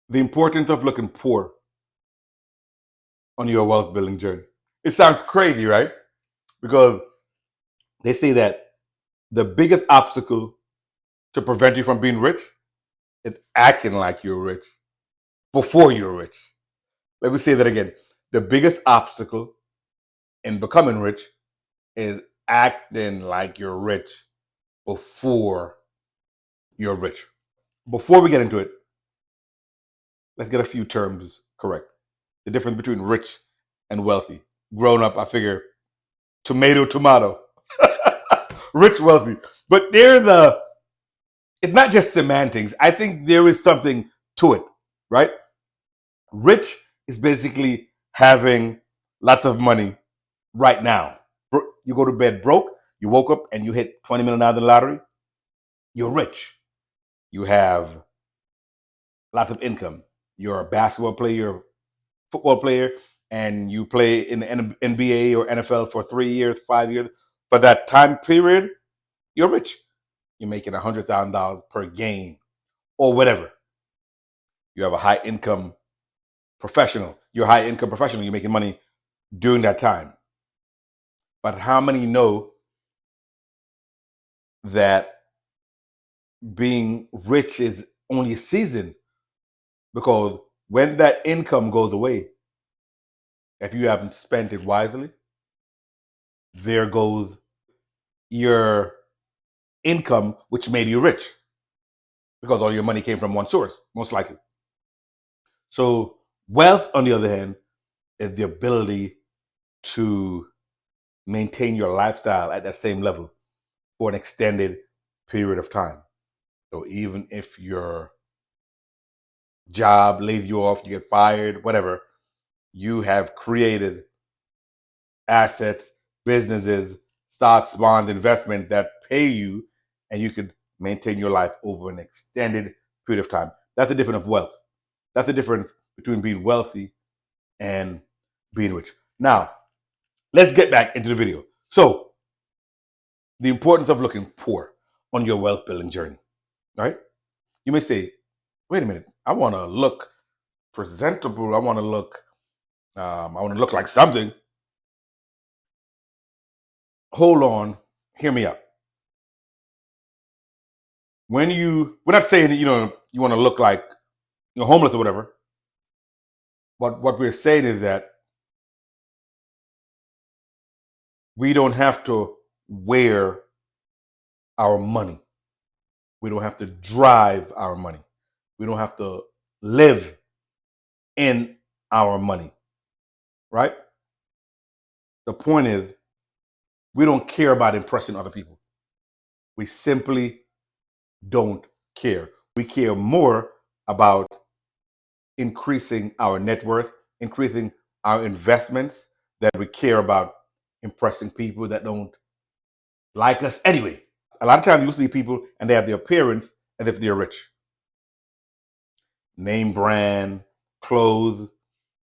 The importance of looking poor on your wealth building journey. It sounds crazy, right? Because they say that the biggest obstacle to prevent you from being rich is acting like you're rich before you're rich. Let me say that again. The biggest obstacle in becoming rich is acting like you're rich before you're rich. Before we get into it, let's get a few terms correct. The difference between rich and wealthy. Growing up, I figure tomato, tomato. Rich, wealthy. But it's not just semantics. I think there is something to it, right? Rich is basically having lots of money right now. You go to bed broke, you woke up and you hit $20 million in the lottery, you're rich. You have lots of income. You're a basketball player, you're a football player, and you play in the NBA or NFL for 3 years, 5 years. For that time period, you're rich. You're making $100,000 per game or whatever. You have a high income professional. You're a high income professional. You're making money during that time. But how many know that being rich is only a season? Because when that income goes away, if you haven't spent it wisely, there goes your income, which made you rich, because all your money came from one source, most likely. So, wealth, on the other hand, is the ability to maintain your lifestyle at that same level for an extended period of time. So, even if your job lays you off, you get fired, whatever, you have created assets, businesses, stocks, bonds, investment that pay you, and you could maintain your life over an extended period of time. That's the difference of wealth. That's the difference between being wealthy and being rich. Now, let's get back into the video. So, the importance of looking poor on your wealth building journey, right? You may say, wait a minute, I want to look presentable. I want to look like something. Hold on, hear me out. We're not saying that you want to look like you're homeless or whatever, but what we're saying is that we don't have to wear our money. We don't have to drive our money. We don't have to live in our money, right? The point is, we don't care about impressing other people. We simply don't care. We care more about increasing our net worth, increasing our investments, than we care about impressing people that don't like us anyway. A lot of times you see people and they have the appearance as if they're rich. Name brand clothes,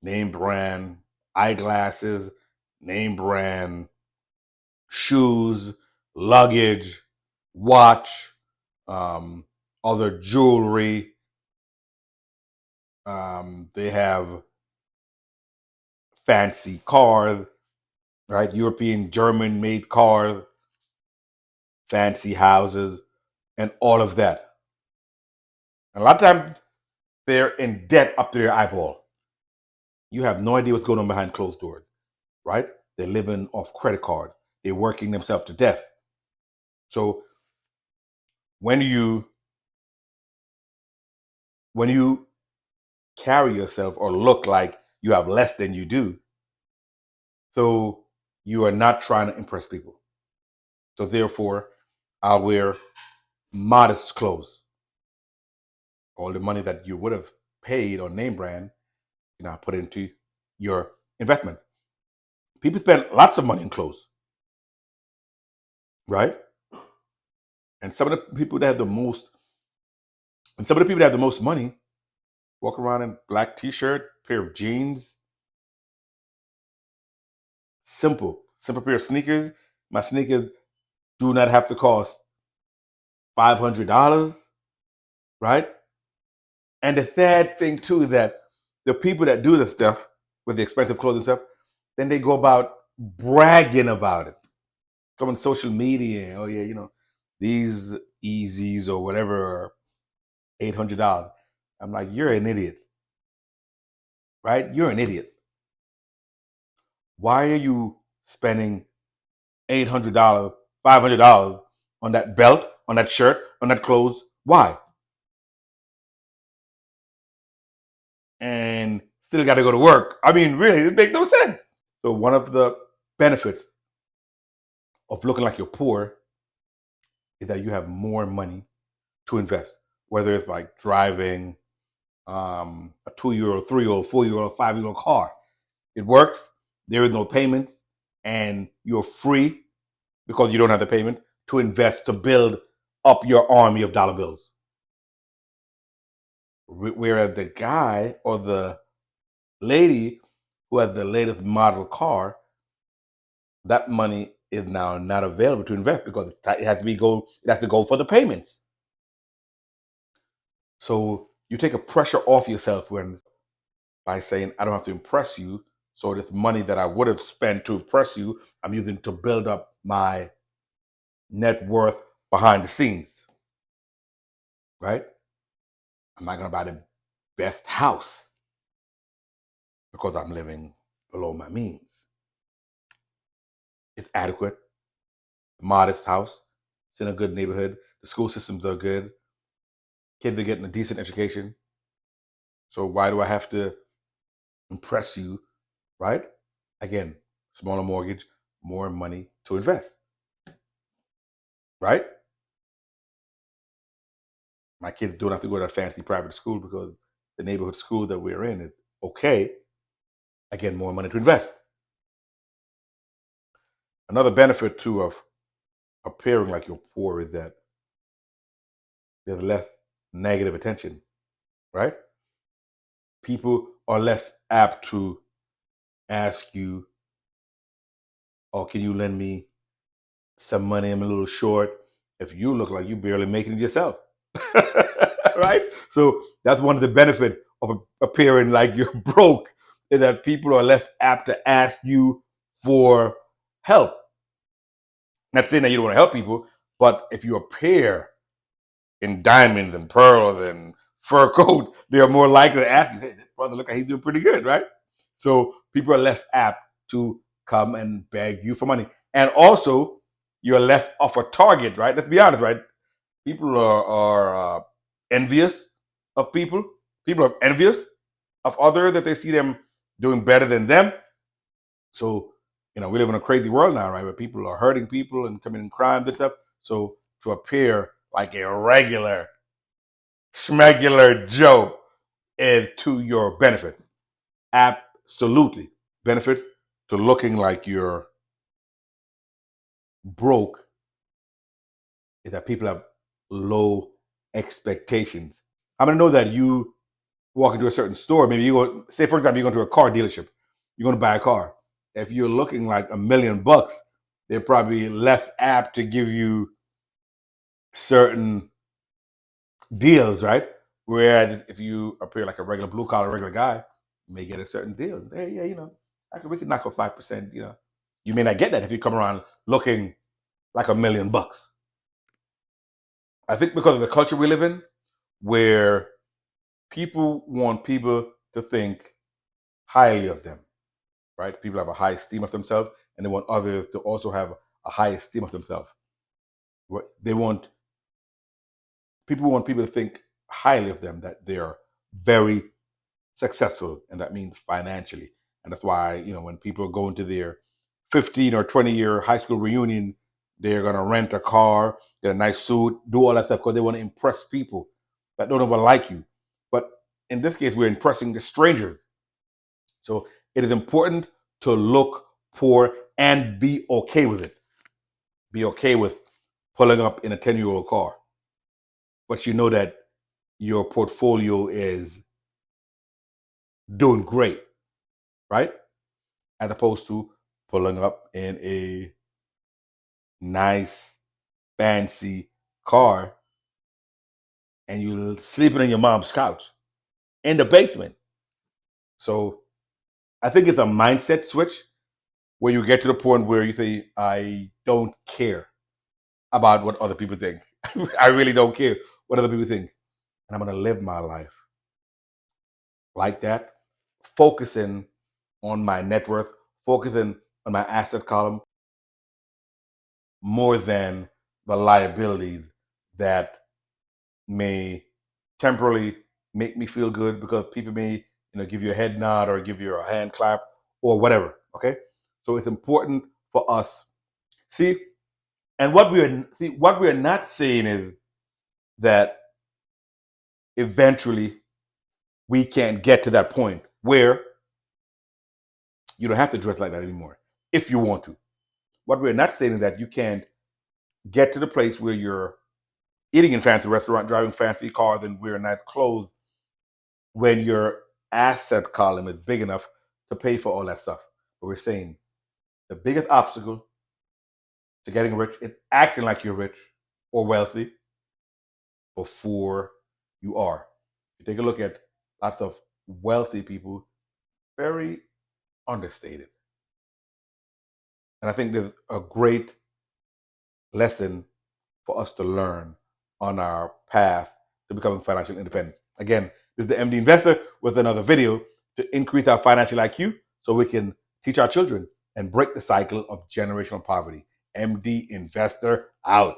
name brand eyeglasses, name brand shoes, luggage, watch, um, other jewelry. They have fancy cars, right? European, German made cars, fancy houses, and all of that. And a lot of times they're in debt up to their eyeball. You have no idea what's going on behind closed doors, right? They're living off credit card. They're working themselves to death. So when you when you carry yourself or look like you have less than you do, so you are not trying to impress people. So therefore, I'll wear modest clothes. All the money that you would have paid on name brand, you now put into your investment. People spend lots of money in clothes, right? And some of the people that have the most, and some of the people that have the most money walk around in black t-shirt, pair of jeans, simple pair of sneakers. My sneakers do not have to cost $500, right? And the sad thing too is that the people that do this stuff with the expensive clothes and stuff, then they go about bragging about it. Come on social media, oh yeah, these Easies or whatever are $800. I'm like, you're an idiot, right? You're an idiot. Why are you spending $800, $500 on that belt, on that shirt, on that clothes? Why? And still got to go to work. I mean, really, it makes no sense. So one of the benefits of looking like you're poor is that you have more money to invest, whether it's like driving a 2-year-old, 3-year-old, 4-year-old, 5-year-old car. It works. There is no payments, and you're free because you don't have the payment to invest to build up your army of dollar bills. Whereas the guy or the lady who has the latest model car, that money is now not available to invest because it has to go for the payments. So you take a pressure off yourself by saying, I don't have to impress you. So this money that I would have spent to impress you, I'm using to build up my net worth behind the scenes, right? I'm not going to buy the best house because I'm living below my means. It's adequate, modest house. It's in a good neighborhood. The school systems are good. Kids are getting a decent education. So why do I have to impress you, right? Again, smaller mortgage, more money to invest, right? My kids don't have to go to a fancy private school because the neighborhood school that we're in is okay. Again, more money to invest. Another benefit too of appearing like you're poor is that there's less negative attention, right? People are less apt to ask you, oh, can you lend me some money? I'm a little short. If you look like you barely making it yourself, right? So that's one of the benefits of appearing like you're broke is that people are less apt to ask you for help. Not saying that you don't want to help people, but if you appear in diamonds and pearls and fur coat, they are more likely to ask you, hey, that brother look like he's doing pretty good, right? So people are less apt to come and beg you for money. And also, you're less of a target, right? Let's be honest, right? People are envious of people. People are envious of others that they see them doing better than them. So, we live in a crazy world now, right? Where people are hurting people and committing crimes and stuff. So to appear like a regular, schmegular Joe is to your benefit. Absolutely. Benefits to looking like you're broke is that people have low expectations. I'm gonna know that you walk into a certain store, maybe you go, say for example, you go to a car dealership, you're gonna buy a car. If you're looking like $1,000,000, they're probably less apt to give you certain deals, right? Whereas if you appear like a regular blue collar, regular guy, you may get a certain deal. Hey, yeah, actually we can knock off 5%. You may not get that if you come around looking like $1,000,000. I think because of the culture we live in, where people want people to think highly of them, right? People have a high esteem of themselves, and they want others to also have a high esteem of themselves. They want people to think highly of them, that they are very successful, and that means financially. And that's why, when people go into their 15 or 20-year high school reunion, they're going to rent a car, get a nice suit, do all that stuff because they want to impress people that don't even like you. But in this case, we're impressing the strangers. So it is important to look poor and be okay with it. Be okay with pulling up in a 10-year-old car. But you know that your portfolio is doing great, right? As opposed to pulling up in a nice, fancy car and you sleeping on your mom's couch. in the basement. So I think it's a mindset switch where you get to the point where you say, I don't care about what other people think. I really don't care what other people think. And I'm going to live my life like that, focusing on my net worth, focusing on my asset column more than the liabilities that may temporarily make me feel good because people may, give you a head nod or give you a hand clap or whatever. Okay, so it's important for us. See, and what we are not saying is that eventually we can get to that point where you don't have to dress like that anymore if you want to. What we're not saying is that you can't get to the place where you're eating in fancy restaurant, driving fancy cars, and wearing nice clothes when your asset column is big enough to pay for all that stuff. But we're saying the biggest obstacle to getting rich is acting like you're rich or wealthy before you are. You take a look at lots of wealthy people, very understated. And I think there's a great lesson for us to learn on our path to becoming financially independent. Again, this is the MD Investor with another video to increase our financial IQ so we can teach our children and break the cycle of generational poverty. MD Investor out.